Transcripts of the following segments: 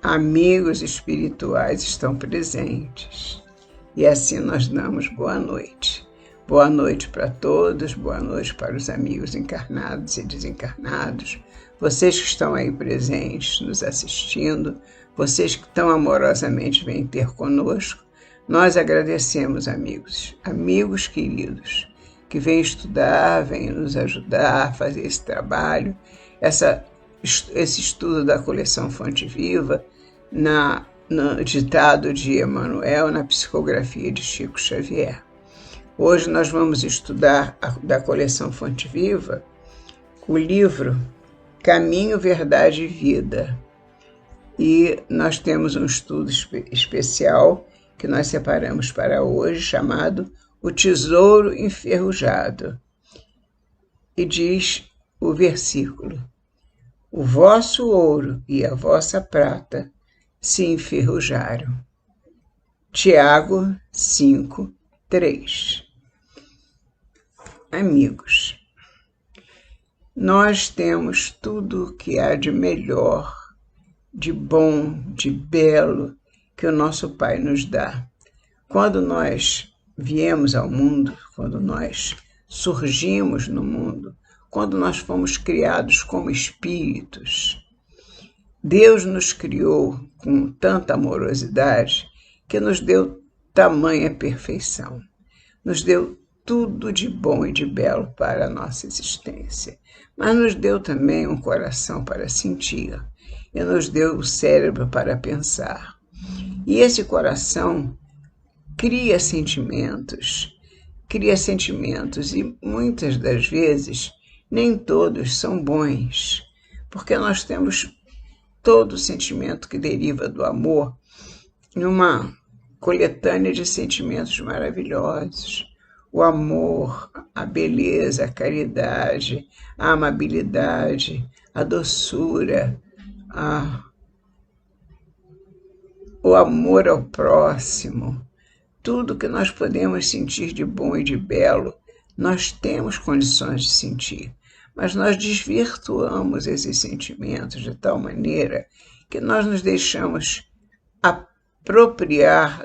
amigos espirituais estão presentes. E assim nós damos boa noite. Boa noite para todos, boa noite para os amigos encarnados e desencarnados, vocês que estão aí presentes, nos assistindo, vocês que tão amorosamente vêm ter conosco. Nós agradecemos, amigos queridos, que vêm estudar, vêm nos ajudar a fazer esse trabalho, esse estudo da coleção Fonte Viva, no ditado de Emmanuel, na psicografia de Chico Xavier. Hoje nós vamos estudar da coleção Fonte Viva o livro Caminho, Verdade e Vida. E nós temos um estudo especial que nós separamos para hoje, chamado O Tesouro Enferrujado. E diz o versículo: o vosso ouro e a vossa prata se enferrujaram. Tiago 5:3. Amigos, nós temos tudo o que há de melhor, de bom, de belo, que o nosso Pai nos dá. Quando nós viemos ao mundo, quando nós surgimos no mundo, quando nós fomos criados como espíritos, Deus nos criou com tanta amorosidade que nos deu tamanha perfeição. Nos deu tudo de bom e de belo para a nossa existência. Mas nos deu também um coração para sentir e nos deu o cérebro para pensar. E esse coração cria sentimentos e muitas das vezes nem todos são bons, porque nós temos todo o sentimento que deriva do amor numa coletânea de sentimentos maravilhosos. O amor, a beleza, a caridade, a amabilidade, a doçura, o amor ao próximo. Tudo que nós podemos sentir de bom e de belo, nós temos condições de sentir. Mas nós desvirtuamos esses sentimentos de tal maneira que nós nos deixamos apropriar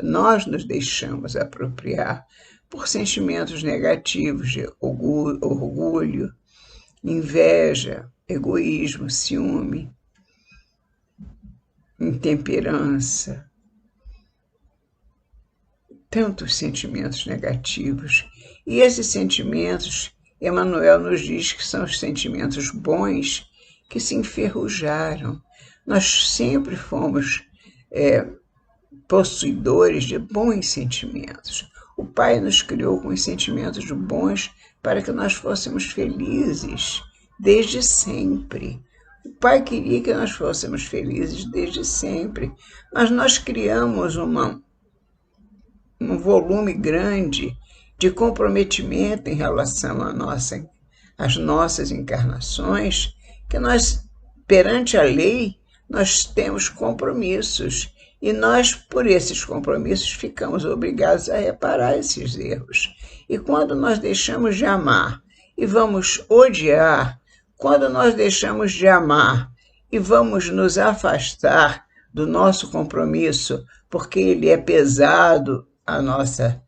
por sentimentos negativos de orgulho, inveja, egoísmo, ciúme, intemperança. Tantos sentimentos negativos. E esses sentimentos, Emmanuel nos diz que são os sentimentos bons que se enferrujaram. Nós sempre fomos possuidores de bons sentimentos. O Pai nos criou com os sentimentos bons para que nós fôssemos felizes desde sempre. O Pai queria que nós fôssemos felizes desde sempre, mas nós criamos um volume grande de comprometimento em relação às nossas encarnações, que nós, perante a lei, nós temos compromissos. E nós, por esses compromissos, ficamos obrigados a reparar esses erros. E quando nós deixamos de amar e vamos odiar, quando nós deixamos de amar e vamos nos afastar do nosso compromisso, porque ele é pesado a nossa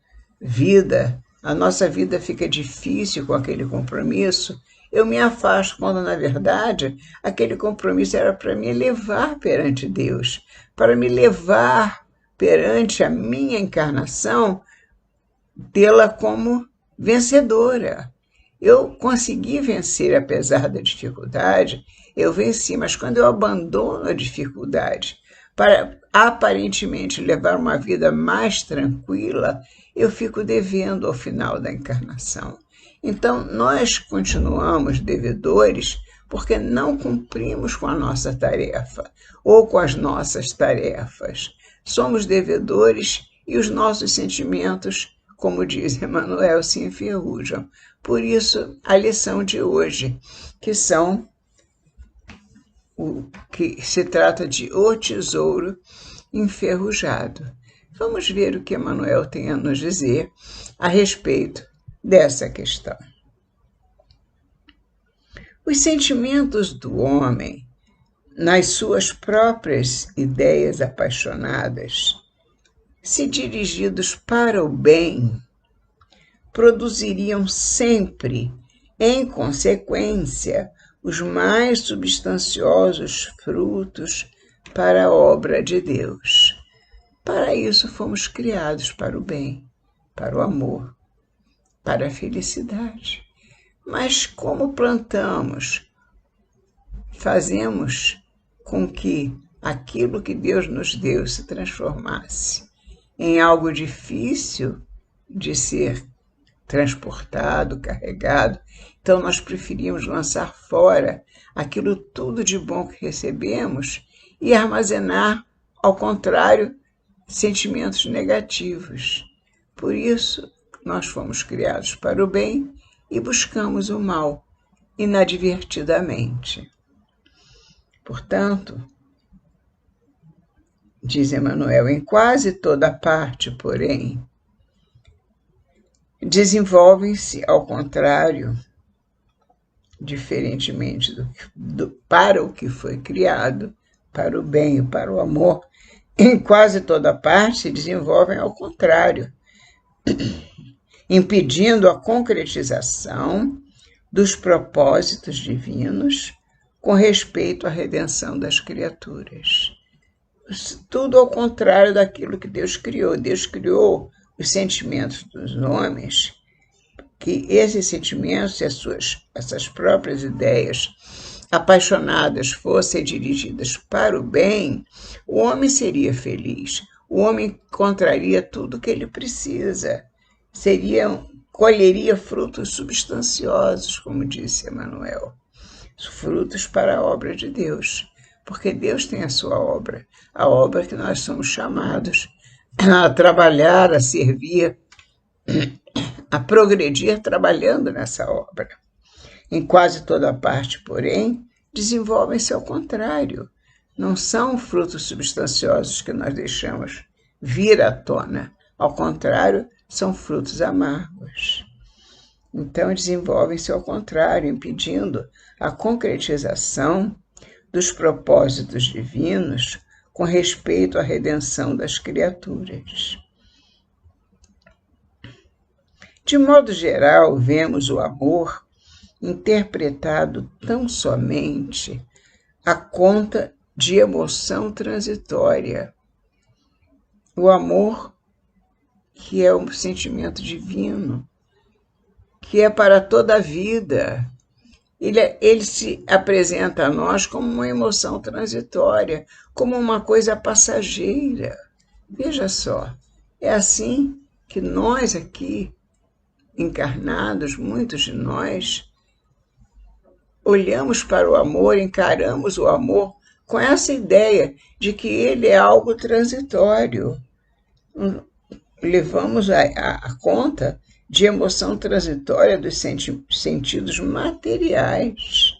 vida fica difícil com aquele compromisso, eu me afasto, quando, na verdade, aquele compromisso era para me levar perante Deus, para me levar perante a minha encarnação, tê-la como vencedora. Eu consegui vencer apesar da dificuldade, eu venci, mas quando eu abandono a dificuldade para aparentemente levar uma vida mais tranquila, eu fico devendo ao final da encarnação. Então, nós continuamos devedores porque não cumprimos com a nossa tarefa ou com as nossas tarefas. Somos devedores e os nossos sentimentos, como diz Emmanuel, se enferrujam. Por isso, a lição de hoje, que se trata de O Tesouro Enferrujado. Vamos ver o que Emmanuel tem a nos dizer a respeito dessa questão. Os sentimentos do homem nas suas próprias ideias apaixonadas, se dirigidos para o bem, produziriam sempre, em consequência, os mais substanciosos frutos para a obra de Deus. Para isso fomos criados, para o bem, para o amor, para a felicidade. Mas como plantamos, fazemos com que aquilo que Deus nos deu se transformasse em algo difícil de ser transportado, carregado. Então nós preferimos lançar fora aquilo tudo de bom que recebemos e armazenar, ao contrário, sentimentos negativos. Por isso, nós fomos criados para o bem e buscamos o mal inadvertidamente. Portanto, diz Emmanuel, em quase toda parte, porém, desenvolvem-se, ao contrário, diferentemente para o que foi criado, para o bem e para o amor, em quase toda parte se desenvolvem ao contrário, impedindo a concretização dos propósitos divinos com respeito à redenção das criaturas. Tudo ao contrário daquilo que Deus criou. Deus criou os sentimentos dos homens, que esses sentimentos e essas próprias ideias apaixonadas fossem dirigidas para o bem, o homem seria feliz, o homem encontraria tudo o que ele precisa, colheria frutos substanciosos, como disse Emmanuel, frutos para a obra de Deus, porque Deus tem a sua obra, a obra que nós somos chamados a trabalhar, a servir, a progredir trabalhando nessa obra. Em quase toda parte, porém, desenvolvem-se ao contrário. Não são frutos substanciosos que nós deixamos vir à tona. Ao contrário, são frutos amargos. Então, desenvolvem-se ao contrário, impedindo a concretização dos propósitos divinos com respeito à redenção das criaturas. De modo geral, vemos o amor interpretado tão somente à conta de emoção transitória. O amor, que é um sentimento divino, que é para toda a vida, ele se apresenta a nós como uma emoção transitória, como uma coisa passageira. Veja só, é assim que nós aqui, encarnados, muitos de nós, olhamos para o amor, encaramos o amor com essa ideia de que ele é algo transitório. Levamos a conta de emoção transitória dos sentidos materiais,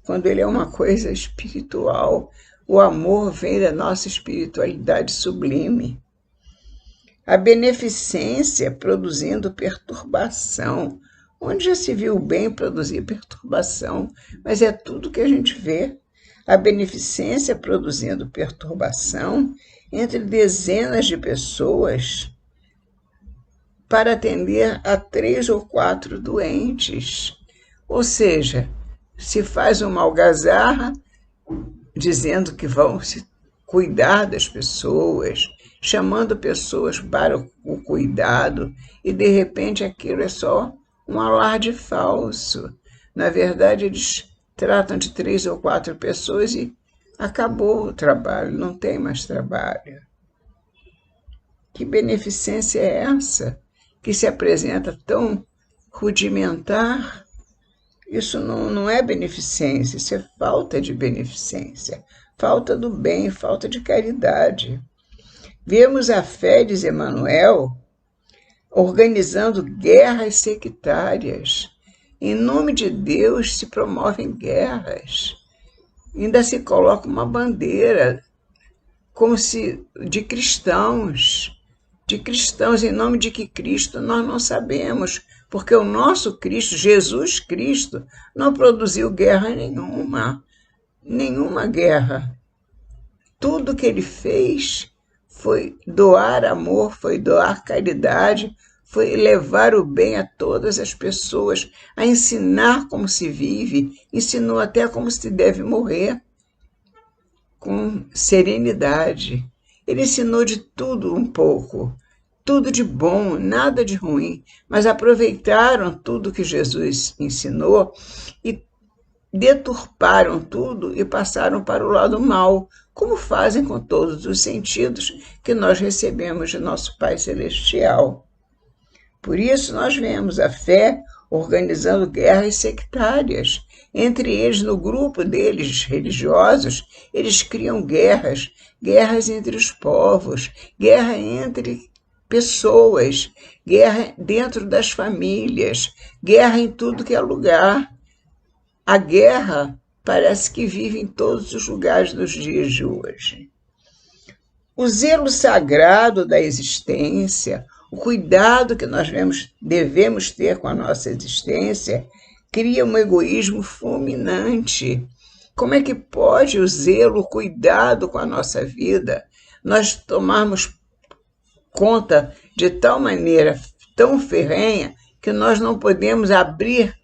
quando ele é uma coisa espiritual. O amor vem da nossa espiritualidade sublime. A beneficência produzindo perturbação. Onde já se viu o bem produzir perturbação? Mas é tudo que a gente vê. A beneficência produzindo perturbação entre dezenas de pessoas para atender a 3 ou 4 doentes. Ou seja, se faz uma algazarra dizendo que vão se cuidar das pessoas, chamando pessoas para o cuidado, e de repente aquilo é só um alarde falso. Na verdade, eles tratam de 3 ou 4 pessoas e acabou o trabalho, não tem mais trabalho. Que beneficência é essa que se apresenta tão rudimentar? Isso não é beneficência, isso é falta de beneficência, falta do bem, falta de caridade. Vemos a fé, diz Emmanuel, organizando guerras sectárias. Em nome de Deus se promovem guerras. Ainda se coloca uma bandeira como se de cristãos, em nome de que Cristo nós não sabemos, porque o nosso Cristo, Jesus Cristo, não produziu guerra nenhuma. nenhuma guerra. Tudo que ele fez foi doar amor, foi doar caridade, foi levar o bem a todas as pessoas, a ensinar como se vive, ensinou até como se deve morrer, com serenidade. Ele ensinou de tudo um pouco, tudo de bom, nada de ruim, mas aproveitaram tudo que Jesus ensinou e deturparam tudo e passaram para o lado mal, como fazem com todos os sentidos que nós recebemos de nosso Pai Celestial. Por isso nós vemos a fé organizando guerras sectárias. Entre eles, no grupo deles religiosos, eles criam guerras, guerras entre os povos, guerra entre pessoas, guerra dentro das famílias, guerra em tudo que é lugar. A guerra parece que vive em todos os lugares dos dias de hoje. O zelo sagrado da existência, o cuidado que nós devemos ter com a nossa existência, cria um egoísmo fulminante. Como é que pode o zelo, o cuidado com a nossa vida, nós tomarmos conta de tal maneira tão ferrenha que nós não podemos abrir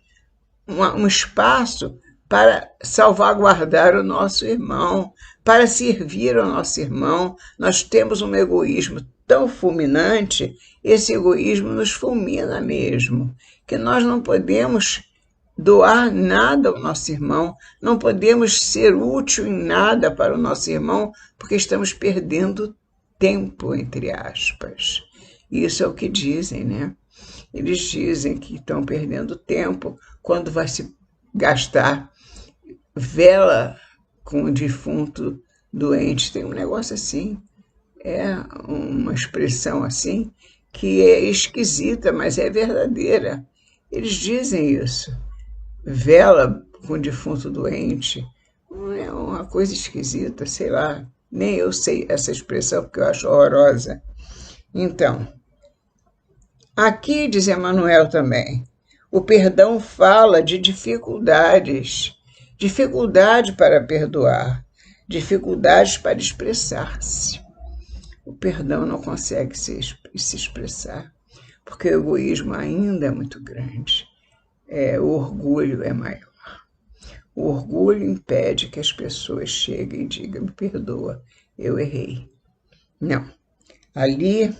um espaço para salvaguardar o nosso irmão, para servir ao nosso irmão? Nós temos um egoísmo tão fulminante, esse egoísmo nos fulmina mesmo, que nós não podemos doar nada ao nosso irmão, não podemos ser útil em nada para o nosso irmão, porque estamos perdendo tempo, entre aspas. Isso é o que dizem, né? Eles dizem que estão perdendo tempo quando vai se gastar vela com o defunto doente. Tem um negócio assim, é uma expressão assim, que é esquisita, mas é verdadeira. Eles dizem isso. Vela com o defunto doente é uma coisa esquisita, sei lá. Nem eu sei essa expressão porque eu acho horrorosa. Então, aqui diz Emmanuel também, o perdão fala de dificuldades, dificuldade para perdoar, dificuldades para expressar-se. O perdão não consegue se expressar, porque o egoísmo ainda é muito grande. O orgulho é maior. O orgulho impede que as pessoas cheguem e digam, me perdoa, eu errei. Não. Ali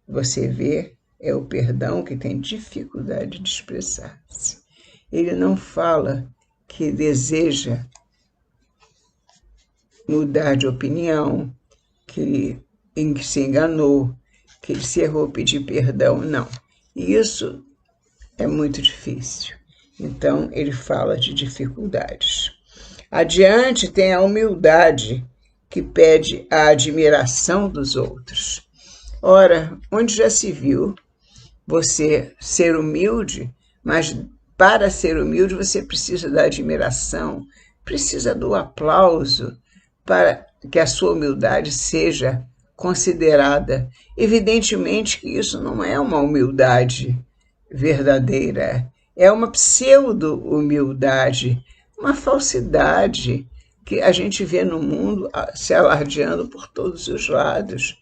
você vê, é o perdão que tem dificuldade de expressar-se. Ele não fala que deseja mudar de opinião, que se enganou, que ele se errou, pedir perdão, não. Isso é muito difícil. Então, ele fala de dificuldades. Adiante tem a humildade, que pede a admiração dos outros. Ora, onde já se viu você ser humilde, mas para ser humilde você precisa da admiração, precisa do aplauso para que a sua humildade seja considerada. Evidentemente que isso não é uma humildade verdadeira, é uma pseudo-humildade, uma falsidade que a gente vê no mundo se alardeando por todos os lados.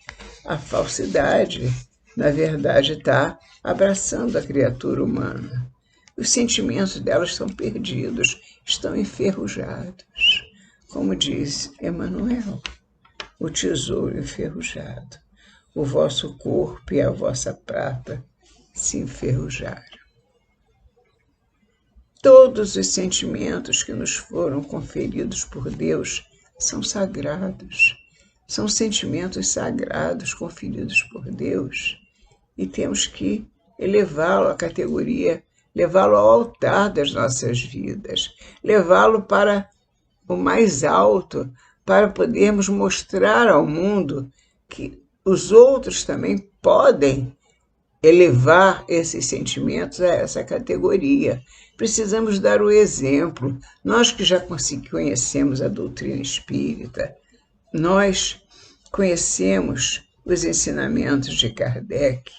A falsidade, na verdade, está abraçando a criatura humana. Os sentimentos delas estão perdidos, estão enferrujados. Como diz Emmanuel, o tesouro enferrujado. O vosso corpo e a vossa prata se enferrujaram. Todos os sentimentos que nos foram conferidos por Deus são sagrados. São sentimentos sagrados conferidos por Deus e temos que elevá-lo à categoria, levá-lo ao altar das nossas vidas, levá-lo para o mais alto, para podermos mostrar ao mundo que os outros também podem elevar esses sentimentos a essa categoria. Precisamos dar o exemplo. Nós que já conhecemos a doutrina espírita, nós conhecemos os ensinamentos de Kardec,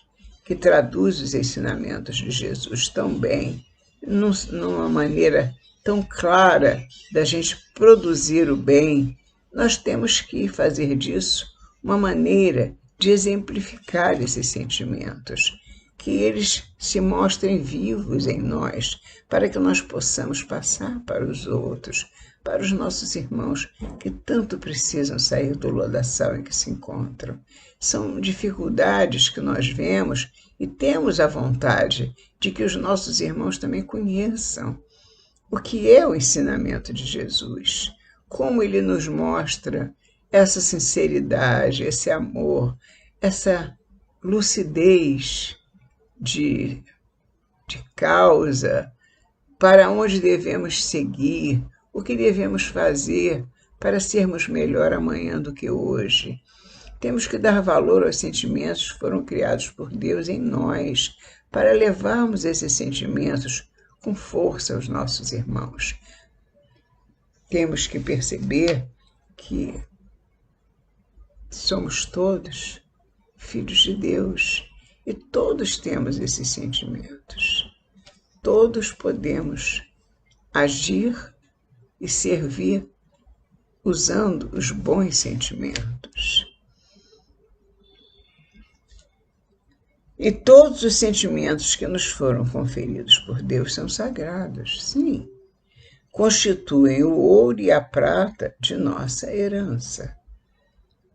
que traduz os ensinamentos de Jesus tão bem, numa maneira tão clara da gente produzir o bem, nós temos que fazer disso uma maneira de exemplificar esses sentimentos, que eles se mostrem vivos em nós, para que nós possamos passar para os outros, para os nossos irmãos que tanto precisam sair do lodaçal em que se encontram. São dificuldades que nós vemos e temos a vontade de que os nossos irmãos também conheçam o que é o ensinamento de Jesus, como ele nos mostra essa sinceridade, esse amor, essa lucidez de causa, para onde devemos seguir, o que devemos fazer para sermos melhor amanhã do que hoje. Temos que dar valor aos sentimentos que foram criados por Deus em nós, para levarmos esses sentimentos com força aos nossos irmãos. Temos que perceber que somos todos filhos de Deus e todos temos esses sentimentos. Todos podemos agir e servir usando os bons sentimentos. E todos os sentimentos que nos foram conferidos por Deus são sagrados, sim. Constituem o ouro e a prata de nossa herança.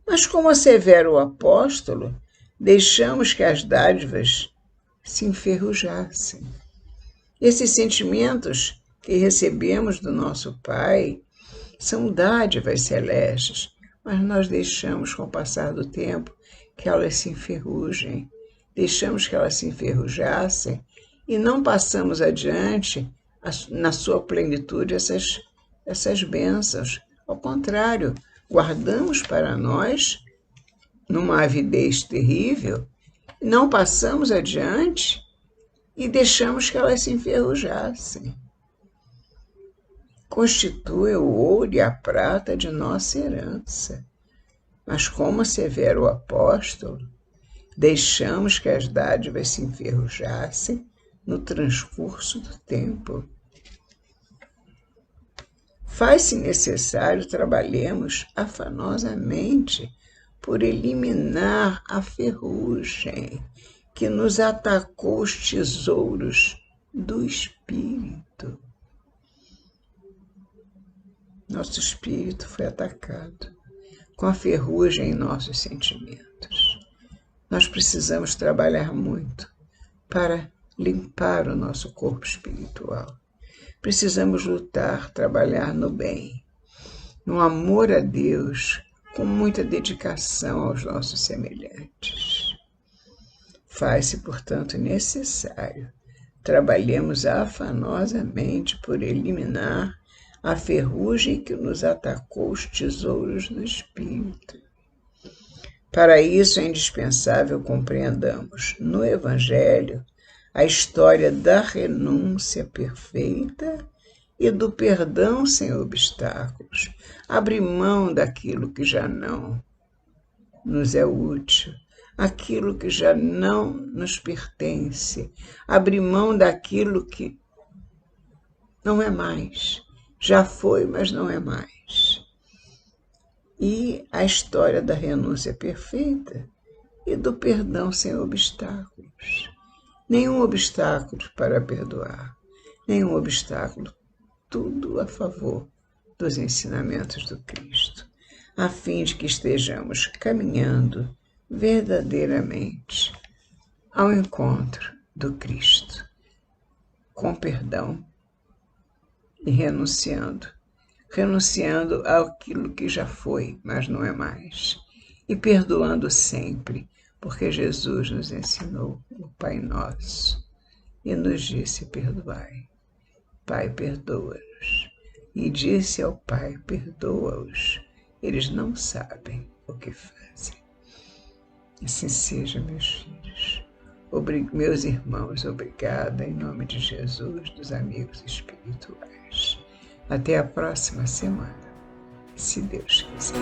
Mas, como assevera o apóstolo, deixamos que as dádivas se enferrujassem. Esses sentimentos que recebemos do nosso Pai são dádivas celestes, mas nós deixamos, com o passar do tempo, que elas se enferrujem. Deixamos que elas se enferrujassem e não passamos adiante, na sua plenitude, essas bênçãos. Ao contrário, guardamos para nós, numa avidez terrível, não passamos adiante e deixamos que elas se enferrujassem. Constitui o ouro e a prata de nossa herança. Mas, como assevera o apóstolo, deixamos que as dádivas se enferrujassem no transcurso do tempo. Faz-se necessário trabalhemos afanosamente por eliminar a ferrugem que nos atacou os tesouros do espírito. Nosso espírito foi atacado com a ferrugem em nossos sentimentos. Nós precisamos trabalhar muito para limpar o nosso corpo espiritual. Precisamos lutar, trabalhar no bem, no amor a Deus, com muita dedicação aos nossos semelhantes. Faz-se, portanto, necessário trabalhemos afanosamente por eliminar a ferrugem que nos atacou os tesouros do espírito. Para isso é indispensável compreendamos no Evangelho a história da renúncia perfeita e do perdão sem obstáculos. Abrir mão daquilo que já não nos é útil, aquilo que já não nos pertence. Abrir mão daquilo que não é mais. Já foi, mas não é mais. E a história da renúncia perfeita e do perdão sem obstáculos. Nenhum obstáculo para perdoar, nenhum obstáculo, tudo a favor dos ensinamentos do Cristo, a fim de que estejamos caminhando verdadeiramente ao encontro do Cristo, com perdão e renunciando àquilo que já foi, mas não é mais, e perdoando sempre, porque Jesus nos ensinou o Pai Nosso e nos disse: perdoai. Pai, perdoa-nos. E disse ao Pai: perdoa-os. Eles não sabem o que fazem. Assim seja, meus filhos. Meus irmãos, obrigada em nome de Jesus, dos amigos espirituais. Até a próxima semana, se Deus quiser.